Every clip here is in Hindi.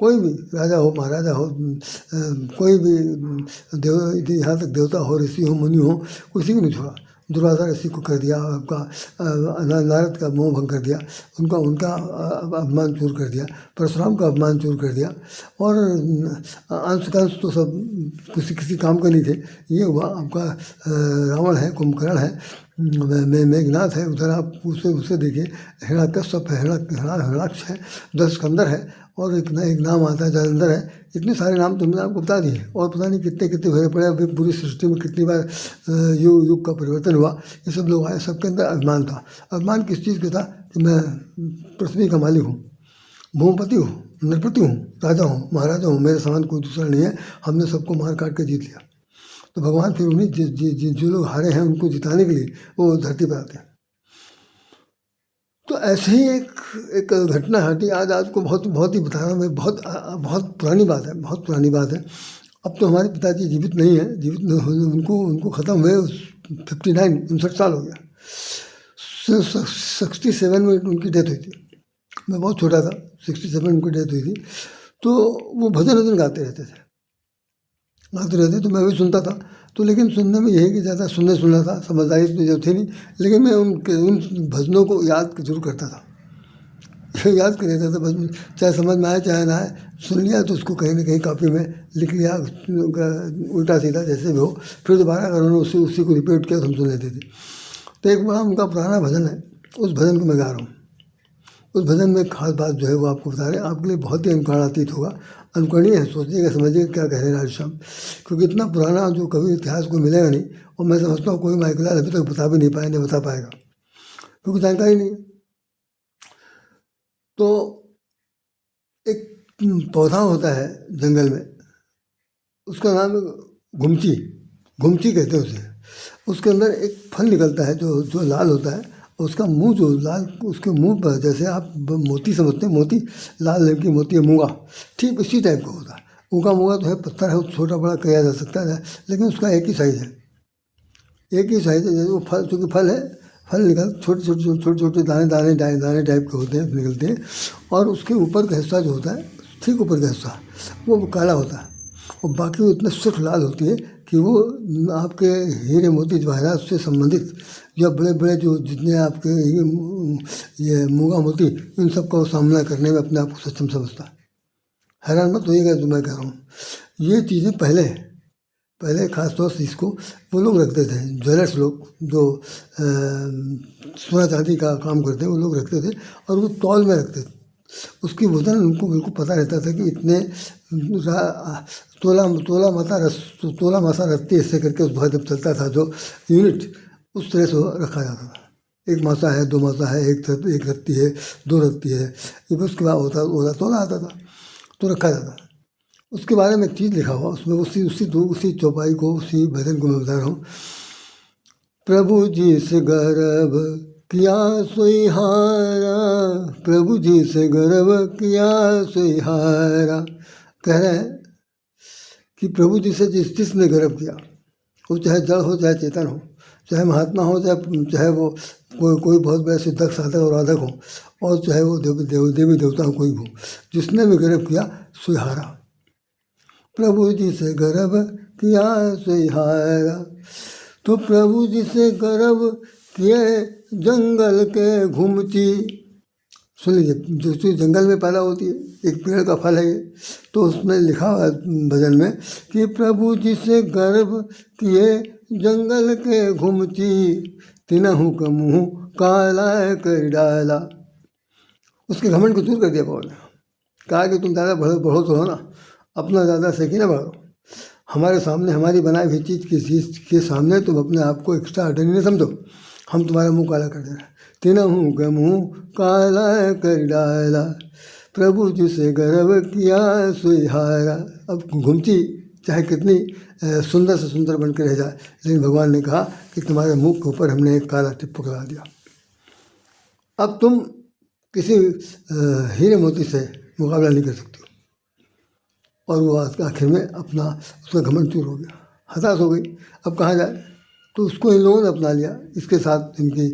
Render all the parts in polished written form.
कोई भी राजा हो, महाराजा हो, कोई भी यहाँ तक देवता हो, ऋषि हो, मुनि हो, किसी को नहीं छोड़ा। दुर्वासा ऋषि को कर दिया आपका, नारद का मोह भंग कर दिया, उनका उनका अपमान दूर कर दिया, परशुराम का अपमान दूर कर दिया। और अंश तो सब किसी काम का नहीं थे। ये हुआ आपका रावण है, कुंभकर्ण है, मेघनाथ है, उधर आप उसे देखिए, हिरण्यकश्यप है, हिरण्याक्ष है, 10 स्कंदर है, और एक नाम आता है जलंधर है। इतने सारे नाम तो मैंने आपको बता दिए, और पता नहीं कितने कितने भरे पड़े। अभी पूरी सृष्टि में कितनी बार युग का परिवर्तन हुआ, ये सब लोग आए, सबके अंदर अभिमान था। अभिमान किस चीज़ का था कि मैं पृथ्वी का मालिक हूँ, भूमिपति हूँ, नरपति हूँ, राजा हूँ, महाराजा हूँ, मेरे समान कोई दूसरा नहीं है, हमने सबको मार काट के जीत लिया। तो भगवान फिर उन्हीं जो लोग हारे हैं उनको जिताने के लिए वो धरती पर आते हैं। तो ऐसे ही एक घटना घटी। आज को बहुत ही बता रहा हूँ मैं, बहुत पुरानी बात है, बहुत पुरानी बात है। अब तो हमारे पिताजी जीवित नहीं है, जीवित उनको ख़त्म हुए 59 साल हो गया। 67 में उनकी डेथ हुई थी। मैं बहुत छोटा था, 67 में उनकी डेथ हुई थी। तो वो भजन गाते रहते तो मैं भी सुनता था। तो लेकिन सुनने में यही कि ज़्यादा सुनना था, समझदारी तो जो थी नहीं, लेकिन मैं उन भजनों को याद जरूर करता था। याद कर लेता था बस, चाहे समझ में आए चाहे ना आए, सुन लिया तो उसको कहीं ना कहीं कॉपी में लिख लिया, उल्टा सीधा जैसे भी हो, फिर दोबारा अगर उन्होंने उसी को रिपीट किया तो हम सुन लेते थे। तो एक बड़ा उनका पुराना भजन है, उस भजन को मैं गा रहा हूँ। उस भजन में खास बात जो है वो आपको बता रहे हैं, आपके लिए बहुत ही अनुकरणातीत होगा, अनुकरणीय है। सोचिएगा, समझिएगा क्या कह रहे हैं राजश्याम, क्योंकि इतना पुराना जो कभी इतिहास को मिलेगा नहीं। और मैं समझता हूँ कोई माइकलाल अभी तक बता भी नहीं पाए, नहीं बता पाएगा, क्योंकि जानकारी नहीं है। तो एक पौधा होता है जंगल में, उसका नाम घुमची कहते हैं उसे। उसके अंदर एक फल निकलता है जो लाल होता है। उसका मुंह जो लाल, उसके मुंह पर जैसे आप मोती समझते हैं, मोती, लाल रंग की मोती है, मूंगा, ठीक इसी टाइप का होता है। मूंगा तो है, पत्थर है, छोटा बड़ा किया जा सकता है, लेकिन उसका एक ही साइज़ है, एक ही साइज़ है। जैसे वो फल, चूँकि फल है, फल निकल छोटे दाने टाइप के होते हैं, निकलते हैं। और उसके ऊपर का हिस्सा जो होता है, ठीक ऊपर का हिस्सा, वो काला होता है, और बाकी वो इतना सुर्ख लाल होती है कि वो आपके हीरे मोती जवाहरात से संबंधित या बड़े बड़े जो जितने आपके ये मूंगा मोती, इन सब का सामना करने में अपने आप को सक्षम समझता है। हैरान मत होइएगा जो मैं कह रहा हूँ। ये चीज़ें पहले खास तौर से इसको वो लोग रखते थे, ज्वेलर्स लोग जो सोना चांदी का काम करते हैं, वो लोग रखते थे, और वो तौल में रखते थे। उसकी वजन उनको बिल्कुल पता रहता था कि इतने तोला मासा रत्ती ऐसे करके उस भाग जब चलता था जो यूनिट, उस तरह से रखा जाता था। 1 मासा है, 2 मासा है, 1 रत्ती है, 2 रत्ती है, ये उसके बाद होता तोला आता था, तो रखा जाता था। उसके बारे में एक चीज़ लिखा हुआ उसमें, उसी चौपाई को, उसी भजन को मैं बता रहा हूँ। प्रभु जी से गर्व किया सोई हारा, प्रभु जी से गर्व किया सोई हारा। कह रहे हैं कि प्रभु जी से जिसने गर्व किया, वो चाहे जड़ हो चाहे चेतन हो, चाहे महात्मा हो चाहे वो कोई बहुत बड़े सिद्धक साधक और राधक हो, और चाहे वो देवी देवता हो, कोई हो, जिसने भी गर्व किया सोई हारा। प्रभु जी से गर्व किया सोई हारा। तो प्रभु जी से गर्व किए जंगल के घुमची। सुन लीजिए, जो चीज़ जंगल में पैदा होती है, एक पेड़ का फल है ये, तो उसमें लिखा हुआ भजन में कि प्रभु जी से गर्व किए जंगल के घुमची, तिनहु का मुँह काला कर डाला। उसके घमंड को दूर कर दिया पवन ने, कहा कि तुम ज़्यादा बढ़ो तो हो ना, अपना ज़्यादा सही ना बढ़ो। हमारे सामने, हमारी बनाई हुई चीज़ के सामने तुम अपने आप को एक्स्ट्रा ऑर्डिनरी न समझो, हम तुम्हारा मुंह काला कर दे रहे हैं। तिनहु का मुँह काला कर डाला, प्रभु जी से गर्व किया सोई हारा। अब घुमची चाहे कितनी सुंदर से सुंदर बन के रह जाए, लेकिन भगवान ने कहा कि तुम्हारे मुँह के ऊपर हमने एक काला टिप पकड़ा दिया। अब तुम किसी हीरे मोती से मुकाबला नहीं कर सकते। और वो आखिर में अपना उसका घमंड चूर हो गया, हताश हो गई, अब कहाँ जाए। तो उसको इन लोगों ने अपना लिया, इसके साथ इनकी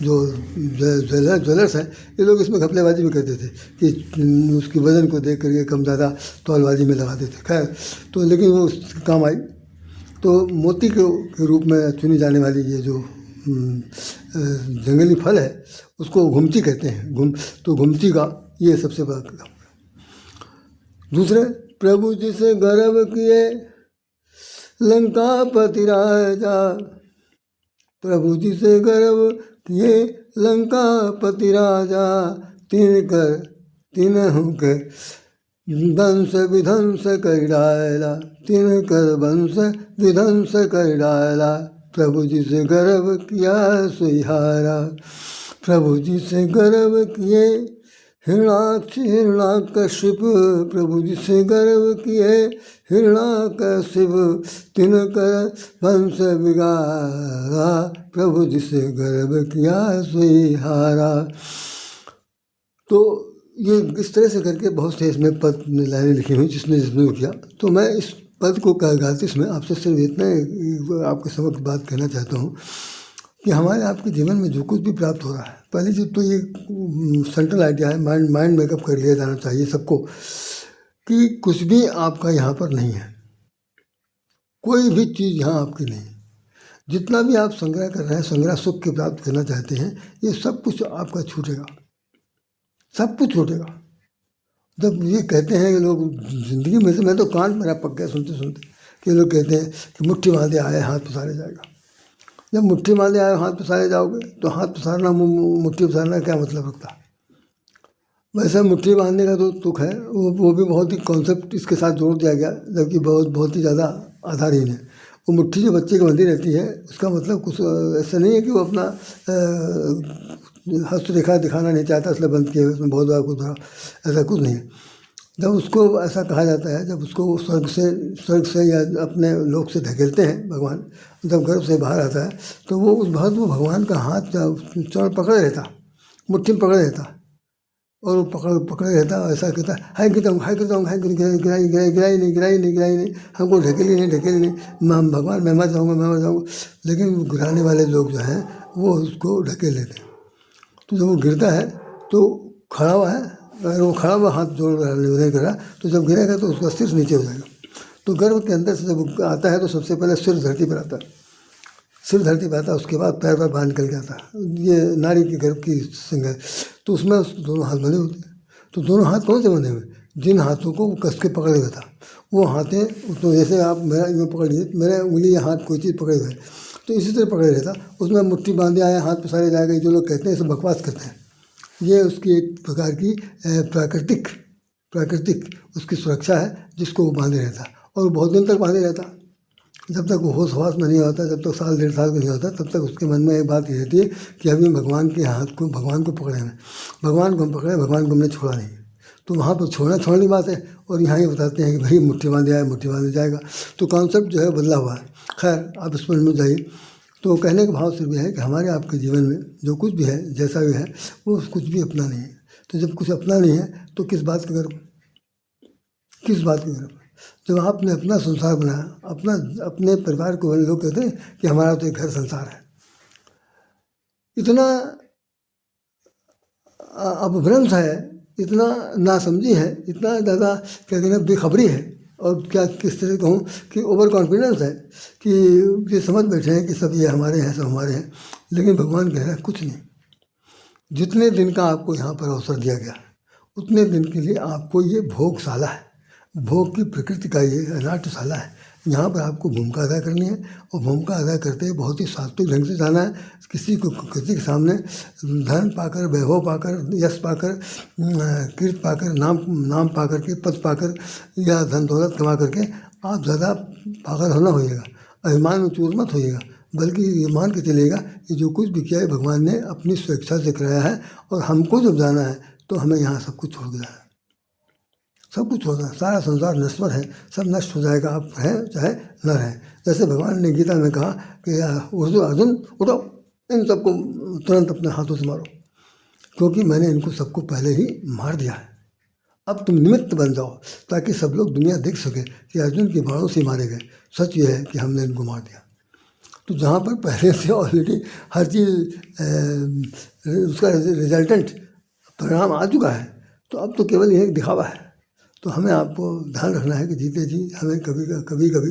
जो ज्वेलर्स हैं, ये लोग इसमें घपलेबाजी भी करते थे कि उसकी वज़न को देख करके कम ज़्यादा तौलबाजी में लगाते थे। खैर, तो लेकिन वो उसके काम आई। तो मोती के रूप में चुनी जाने वाली ये जो जंगली फल है, उसको घुमती कहते हैं। तो घुमती का ये सबसे बड़ा काम। दूसरे, प्रभु जी से गर्व किए लंकापति राजा, प्रभु जी से गर्व किए लंकापति राजा, तिनहु के वंश विध्वंस कर डाला, तिनकर वंश विध्वंस कर डाला, प्रभु जी से गर्व किया सुहारा, प्रभु जी से गर्व किए हिरण्याकशिप, प्रभु जी से गर्व किए हिरण्याकशिप, तिनकर वंश बिगाड़ा, प्रभु जी से गर्व किया सुहारा। तो ये इस तरह से करके बहुत से इसमें पद लाइनें लिखी हुई जिसने किया। तो मैं इस पद को गाते इसमें आपसे सिर्फ इतना आपके समक्ष बात कहना चाहता हूँ कि हमारे आपके जीवन में जो कुछ भी प्राप्त हो रहा है, पहली चीज़ तो ये सेंट्रल आइडिया है, माइंड मेकअप कर लिया जाना चाहिए सबको कि कुछ भी आपका यहाँ पर नहीं है, कोई भी चीज़ यहाँ आपकी नहीं। जितना भी आप संग्रह कर रहे हैं, संग्रह सुख के प्राप्त करना चाहते हैं, ये सब कुछ आपका छूटेगा, सब कुछ छूटेगा। जब ये कहते हैं कि लोग ज़िंदगी में से, मैं तो कान मेरा पक गया सुनते सुनते कि लोग कहते हैं कि मुट्ठी बांधे आए हाथ पसारे जाएगा। जब मुट्ठी बांधे आए हाथ पसारे जाओगे तो हाथ पसारना मुट्ठी पसारना क्या मतलब रखता? वैसे मुट्ठी बांधने का तो तुक है, वो भी बहुत ही कॉन्सेप्ट इसके साथ जोड़ दिया गया, जबकि बहुत ही ज़्यादा आधारहीन है। वो मुट्ठी जो बच्चे की बंधी रहती है, उसका मतलब कुछ ऐसा नहीं है कि वो अपना हस्तरेखा दिखाना नहीं चाहता इसलिए बंद किया, उसमें बहुत बड़ा कुछ बड़ा ऐसा कुछ नहीं है। जब उसको ऐसा कहा जाता है, जब उसको स्वर्ग से या अपने लोक से धकेलते हैं भगवान, जब गर्भ से बाहर आता है, तो वो उस वक्त वो भगवान का हाथ चरण पकड़े रहता, मुट्ठी में पकड़े रहता, और वो पकड़े रहता, ऐसा कहता है गिराई नहीं, हमको ढकेली नहीं, भगवान मैं मर जाऊँगा। लेकिन गिराने वाले लोग जो हैं वो उसको ढकेल लेते हैं। तो जब वो गिरता है तो खड़ा हुआ है, अगर वो खड़ा हुआ हाथ जोड़ नहीं कर रहा, तो जब गिरेगा तो उसका सिर नीचे हो जाएगा। तो गर्भ के अंदर से जब आता है तो सबसे पहले सिर धरती पर आता है, सिर धरती पर आता है, उसके बाद पैर पर बाहर निकल के आता है। ये नारी के गर्भ की सिंग है, तो उसमें दोनों हाथ बंधे होते हैं। तो दोनों हाथ कौन से बंधे हुए? जिन हाथों को वो कस के पकड़े हुए था, वो हाथें, तो जैसे आप मेरा यूँ पकड़ लीजिए, मेरा उंगली या हाथ कोई चीज़ पकड़े हुए, तो इसी तरह पकड़े रहता। उसमें मुट्ठी बांधे आए हाथ पसारे जाएगा, जो लोग कहते हैं सब बकवास करते हैं। ये उसकी एक प्रकार की प्राकृतिक उसकी सुरक्षा है, जिसको वो बांधे रहता, और बहुत दिन तक बांधे रहता। जब तक वो होश हवास में नहीं होता, जब तक साल 1.5 साल का नहीं होता, तब तक उसके मन में एक बात ये रहती है कि अभी भगवान के हाथ को, भगवान को पकड़े हैं, भगवान को हम पकड़े, भगवान को हमने छोड़ा नहीं। तो वहाँ पर छोड़ने बात है, और यहाँ ये बताते हैं कि भाई मुट्ठी बांधे आए, मुट्ठी बांधे जाएगा। तो कॉन्सेप्ट जो है बदला हुआ है। खैर, आप इस पर में जाइए। तो कहने का भाव सिर्फ यह है कि हमारे आपके जीवन में जो कुछ भी है, जैसा भी है, वो कुछ भी अपना नहीं है। तो जब कुछ अपना नहीं है तो किस बात का गर्व, किस बात का गर्व? जब आपने अपना संसार बनाया, अपने परिवार को, लोग कहते हैं कि हमारा तो एक घर संसार है, इतना अपभ्रंश है, इतना नासमझी है, इतना ज़्यादा क्या कहते हैं बेखबरी है, और क्या किस तरह कहूँ कि ओवर कॉन्फिडेंस है कि ये समझ बैठे हैं कि सब ये हमारे हैं, सब हमारे हैं। लेकिन भगवान कह रहा है कुछ नहीं। जितने दिन का आपको यहाँ पर अवसर दिया गया, उतने दिन के लिए आपको ये भोगशाला है, भोग की प्रकृति का ये नाट्यशाला है। यहाँ पर आपको भूमिका अदा करनी है, और भूमिका अदा करते हुए बहुत ही सात्विक ढंग से जाना है। किसी के सामने धन पाकर, वैभव पाकर, यश पाकर, कीर्ति पाकर, नाम पाकर के, पद पाकर या धन दौलत कमा करके आप ज़्यादा पागल होना होइएगा, अभिमान में चूर मत होइएगा, बल्कि ये मान के चलिएगा कि जो कुछ भी किया है भगवान ने अपनी स्वेच्छा से कराया है, और हमको जब जाना है तो हमें यहाँ सब कुछ छोड़ के जाना है, सब कुछ होगा। सारा संसार नश्वर है, सब नष्ट हो जाएगा, आप रहें चाहे न रहें। जैसे भगवान ने गीता में कहा कि अर्जुन उठो, इन सबको तुरंत अपने हाथों से मारो, क्योंकि मैंने इनको सबको पहले ही मार दिया है। अब तुम निमित्त बन जाओ, ताकि सब लोग दुनिया देख सके कि अर्जुन के बाणों से मारे गए। सच ये है कि हमने इनको मार दिया। तो जहाँ पर पहले से ऑलरेडी हर चीज़ उसका रिजल्टेंट परिणाम आ चुका है, तो अब तो केवल यह दिखावा है। तो हमें आपको ध्यान रखना है कि जीते जी हमें कभी कभी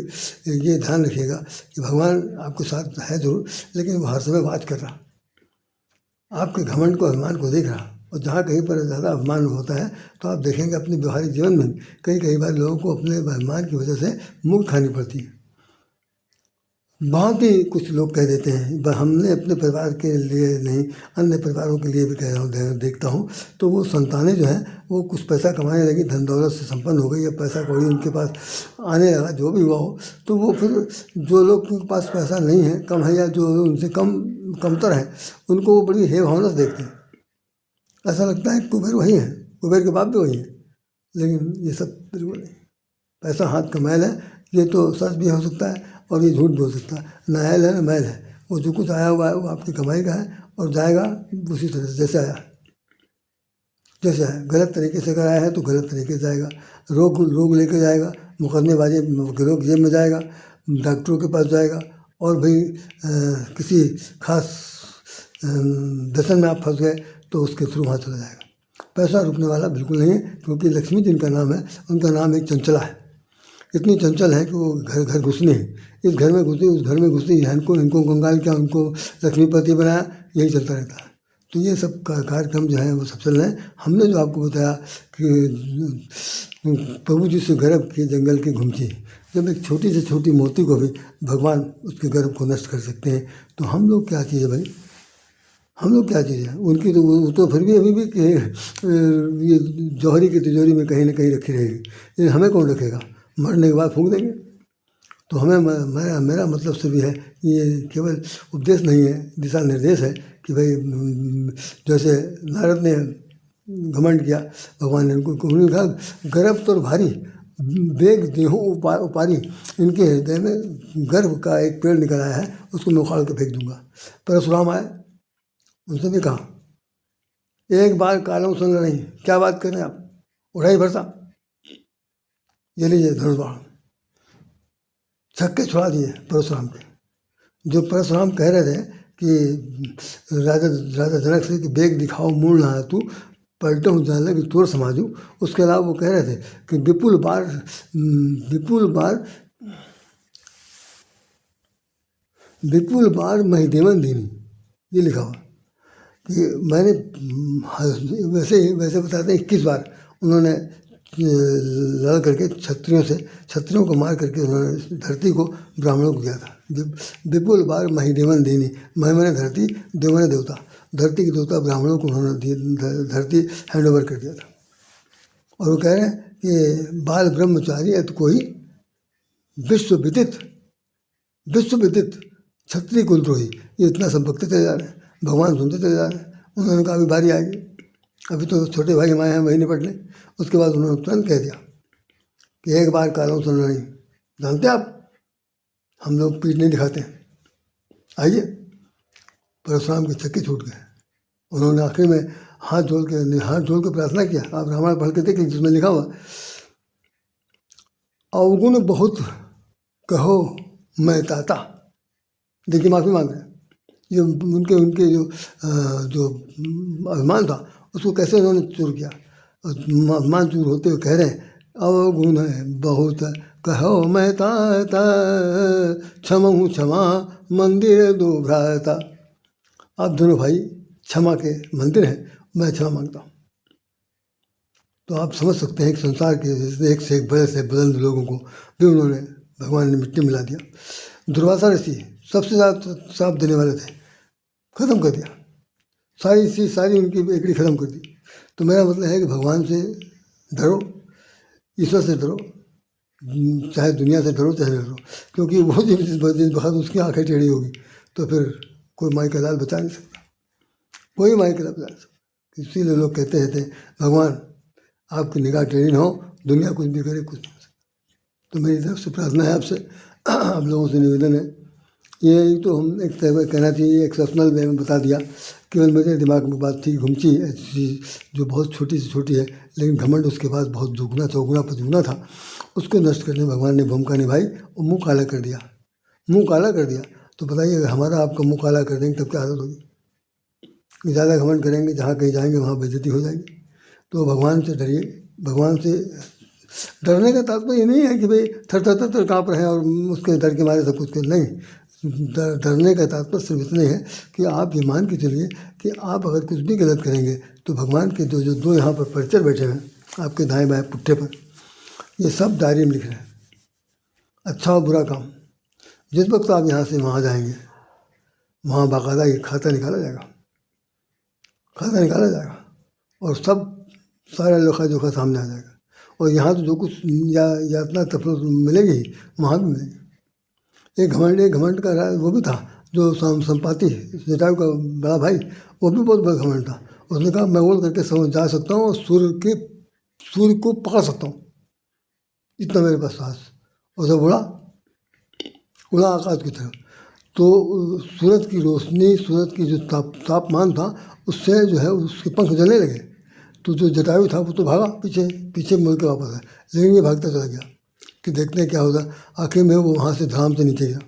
ये ध्यान रखिएगा कि भगवान आपके साथ है जरूर, लेकिन वो हर समय बात कर रहा, आपके घमंड को, अभिमान को देख रहा। और जहाँ कहीं पर ज़्यादा अभिमान होता है तो आप देखेंगे अपने व्यवहारिक जीवन में कई बार लोगों को अपने अभिमान की वजह से मुँह खानी पड़ती है। बहुत ही कुछ लोग कह देते हैं, हमने अपने परिवार के लिए नहीं, अन्य परिवारों के लिए भी कह रहा हूँ, देखता हूँ तो वो संतानें जो हैं वो कुछ पैसा कमाने लगी, धन दौलत से संपन्न हो गई, या पैसा कौड़ी उनके पास आने लगा, जो भी हुआ हो, तो वो फिर जो लोग के पास पैसा नहीं है, कम है, या जो उनसे कमतर है, उनको वो बड़ी हे भावना से देखते हैं। ऐसा लगता है कुबेर वही है, कुबेर के बाप भी वही है। लेकिन ये सब बिल्कुल नहीं। पैसा हाथ का मैल है, ये तो सच भी हो सकता है और ये झूठ भी हो सकता है। नायल है ना मैल है, वो जो कुछ आया हुआ है वो आपकी कमाई का है और जाएगा उसी तरह से जैसे आया है। जैसे है गलत तरीके से अगर आया है तो गलत तरीके से जाएगा, रोग लेके जाएगा, मुकदमेबाजी लोग जेब में जाएगा, डॉक्टरों के पास जाएगा, और भाई किसी खास व्यसन में आप फंस गए तो उसके थ्रू वहाँ चला जाएगा। पैसा रुकने वाला बिल्कुल नहीं है, क्योंकि लक्ष्मी जिनका नाम है उनका नाम एक चंचला है। इतनी चंचल है कि वो घर घुसनी है, इस घर में घुसी, उस घर में घुसी, इनको कंगाल किया, उनको लक्ष्मीपति बनाया, यही चलता रहता है। तो ये सब कार्यक्रम जो है वो सब चल रहे हैं। हमने जो आपको बताया कि प्रभु जी से गर्भ किए जंगल की घुमची, जब एक छोटी से छोटी मोती को भी भगवान उसके गर्भ को नष्ट कर सकते हैं, तो हम लोग क्या चीज़ है भाई, हम लोग क्या चीज़ है उनकी। तो वो तो फिर भी अभी भी ये जौहरी की तिजोरी में कहीं ना कहीं रखी रहेगी, लेकिन हमें कौन रखेगा, मरने के बाद फूंक देंगे। तो हमें मेरा मतलब सिर्फ ये है, ये केवल उपदेश नहीं है, दिशा निर्देश है कि भाई जैसे नारद ने घमंड किया, भगवान ने उनको कहा गर्भ तो भारी बेग देहो उपारी, इनके हृदय में गर्भ का एक पेड़ निकल आया है, उसको मैं उखाड़ के फेंक दूंगा। परशुराम आए, उनसे भी कहा एक बार कालों सुन नहीं, क्या बात कर रहे हैं आप, उड़ाई भरता, ये लीजिए धनुष बाण, छक्के छुड़ा दिए परशुराम के। जो परशुराम कह रहे थे कि राजा जनक से कि बेग दिखाओ मूल ना तू, पलटो जान लगे तोर समाजू, उसके अलावा वो कह रहे थे कि विपुल बार महिदेवन दीनी, ये लिखा हुआ कि मैंने वैसे बताते हैं 21 बार उन्होंने लड़ करके क्षत्रियों को मार करके उन्होंने धरती को ब्राह्मणों को दिया था। विपुल बार महिदेवन दीनी, महि मैंने धरती, देव मैंने देवता, धरती के देवता ब्राह्मणों को उन्होंने धरती हैंड ओवर कर दिया था। और वो कह रहे हैं कि बाल ब्रह्मचारी अत कोई विश्व विदित क्षत्रिय कुलद्रोही, ये इतना सब बकते चले जा रहे हैं, भगवान सुनते चले जा रहे हैं। उन्होंने कहा अभी बारी आएगी, अभी तो छोटे भाई हमारे हैं वही निपट लें। उसके बाद उन्होंने तुरंत कह दिया कि एक बार कालों सुन नहीं, जानते आप हम लोग पीठ नहीं दिखाते हैं, आइए। परशुराम के चक्के छूट गए। उन्होंने आखिर में हाथ जोड़ के प्रार्थना किया। आप रामायण पढ़ के देख लीजिए, जिसमें लिखा हुआ अवगुण बहुत कहो मैं ताता, देखिए माफ़ी मांग रहे हैं। ये उनके जो अभिमान था उसको कैसे उन्होंने चूर किया, अभिमान चूर होते हुए कह रहे हैं अवगुण बहुत कहो मैं ताता, क्षमा मंदिर दो भ्राता। आप दोनों भाई क्षमा के मंदिर हैं, मैं क्षमा मांगता हूँ। तो आप समझ सकते हैं कि संसार के एक से एक बड़े से बुलंद लोगों को भी उन्होंने भगवान ने मिट्टी मिला दिया। दुर्वासा ऋषि सबसे ज़्यादा श्राप देने वाले थे, ख़त्म कर दिया, सारी उनकी एकड़ी ख़त्म कर दी। तो मेरा मतलब है कि भगवान से डरो, ईश्वर से डरो, चाहे दुनिया से डरो चाहे न डरो, क्योंकि वो जिस वक्त उसकी आंखें टेढ़ी होगी तो फिर कोई माई का लाल बचा नहीं सकता, कोई माई का लाल बचा नहीं सकता। इसीलिए लोग कहते हैं भगवान आपकी निगाह टेढ़ी न हो, दुनिया कुछ भी करे कुछ नहीं हो सकता। तो मेरी तरफ से प्रार्थना है आपसे, आप लोगों से निवेदन है, ये तो हम एक तरह कहना चाहिए एक्सेप्शनल वे में बता दिया, केवल मेरे दिमाग में बात थी घुमची ऐसी चीज़ जो बहुत छोटी से छोटी है, लेकिन घमंड उसके पास बहुत दुगना चौगुना पचगुना था। उसको नष्ट करने भगवान ने भूमिका निभाई और मुँह काला कर दिया। तो बताइए अगर हमारा आपका मुँह काला कर देंगे तब क्या हालत होगी। ज़्यादा घमंड करेंगे, जहाँ कहीं जाएंगे वहाँ बेइज्जती हो जाएगी। तो भगवान से डरिए। भगवान से डरने का तात्पर्य ये नहीं है कि भाई थर थर थर थर काँप रहे हैं और उसके डर के मारे सब कुछ कर, नहीं। डरने का तात्पर्य सिर्फ इतना ही है कि आप ये मान के चलिए कि आप अगर कुछ भी गलत करेंगे तो भगवान के जो दो यहाँ पर परिचर बैठे हैं आपके दाएं बाएं पुट्ठे पर, ये सब डायरी में लिख रहे हैं अच्छा और बुरा काम। जिस वक्त आप यहाँ से वहाँ जाएंगे वहाँ बाकायदा ये खाता निकाला जाएगा, खाता निकाला जाएगा और सब सारा लेखा जोखा सामने आ जाएगा। और यहाँ तो जो कुछ यातना तफल मिलेगी वहाँ भी मिलेगी। एक घमंड का वो भी था जो संपाति जटायु का बड़ा भाई, वो भी बहुत बड़ा घमंड था। उसने कहा मैं उड़ करके जा सकता हूँ और सूर्य को पकड़ सकता हूँ, इतना मेरे पास साहस। और जब उड़ा आकाश की तरफ, तो सूरज की रोशनी, सूरज की जो तापमान था उससे जो है उसके पंख जलने लगे। तो जो जटायु था वो तो भागा पीछे मुड़ के वापस आया, लेकिन ये भागता चला गया कि देखते हैं क्या होगा। आखिर में वो वहाँ से धड़ाम से नीचे गिरा,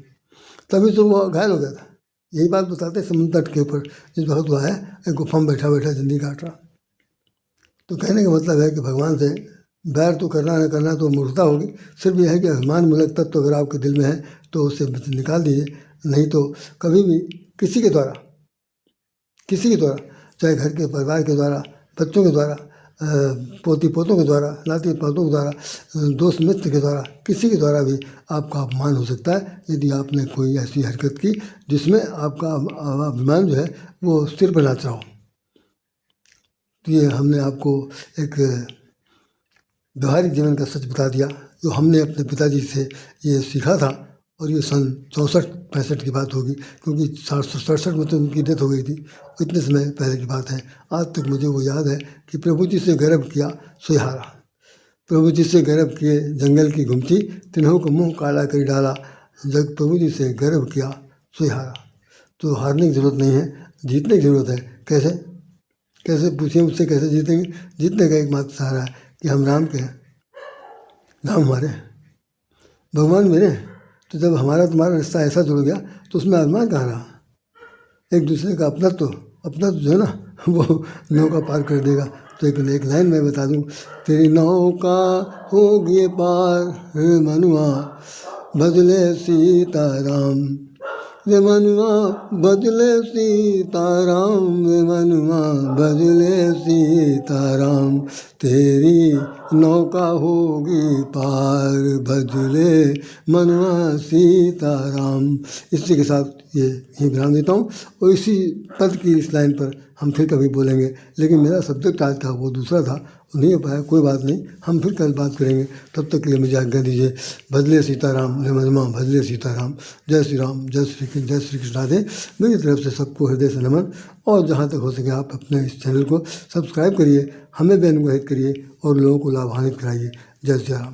तभी तो वो घायल हो गया था। यही बात बताते हैं समुद्र तट के ऊपर जिस वक्त वो है एक गुफा में बैठा जिंदगी काट रहा। तो कहने का मतलब है कि भगवान से बैर तो करना न करना तो मूर्खता होगी। सिर्फ यह है कि अभिमान मूलक तत्व अगर आपके दिल में है तो उसे निकाल दीजिए, नहीं तो कभी भी किसी के द्वारा, चाहे घर के परिवार के द्वारा, बच्चों के द्वारा, पोती पोतों के द्वारा, नाती पोतों के द्वारा, दोस्त मित्र के द्वारा, किसी के द्वारा भी आपका अपमान हो सकता है यदि आपने कोई ऐसी हरकत की जिसमें आपका अभिमान जो है वो सिर पर नाच रहा हो। तो ये हमने आपको एक व्यवहारिक जीवन का सच बता दिया जो हमने अपने पिताजी से ये सीखा था। और ये सन 64-65 की बात होगी, क्योंकि 67 में तो उनकी डेथ हो गई थी। इतने समय पहले की बात है। आज तक मुझे वो याद है कि प्रभु जी से गर्व किया सोई हारा, प्रभु जी से गर्व किए जंगल की घुमती, तिन्हों को मुँह काला कर डाला, जब प्रभु जी से गर्व किया सोई हारा। तो हारने की ज़रूरत नहीं है, जीतने की ज़रूरत है। कैसे पूछिए मुझसे, कैसे जीतेंगे? जीतने का एकमात्र सहारा है कि हम राम के हैं, राम हमारे हैं, भगवान मेरे हैं। तो जब हमारा तुम्हारा रिश्ता ऐसा जुड़ गया तो उसमें अभिमान कहाँ रहा? एक दूसरे का अपना तो जो है ना वो नौका पार कर देगा। तो एक लाइन मैं बता दूँ, तेरी नौका होगी पार हे मनुआ बदले सीताराम, वे मनुआ बदले सीताराम, वे मनुआ बदले सीताराम, तेरी नौका होगी पार बदले मनुआ सीताराम। इसी के साथ ये यहीं विराम देता हूँ और इसी पद की इस लाइन पर हम फिर कभी बोलेंगे। लेकिन मेरा सब्जेक्ट आज का वो दूसरा था, नहीं हो पाया, कोई बात नहीं, हम फिर कल बात करेंगे। तब तक के लिए मुझे आज्ञा दीजिए। भजले सीताराम रे मनुआ भजले सीताराम। जय श्री राम, जय श्री कृष्ण, जय श्री कृष्ण राधे। मेरी तरफ से सबको हृदय से नमन। और जहाँ तक हो सके आप अपने इस चैनल को सब्सक्राइब करिए, हमें भी अनुग्रहित करिए और लोगों को लाभान्वित कराइए। जय श्री राम।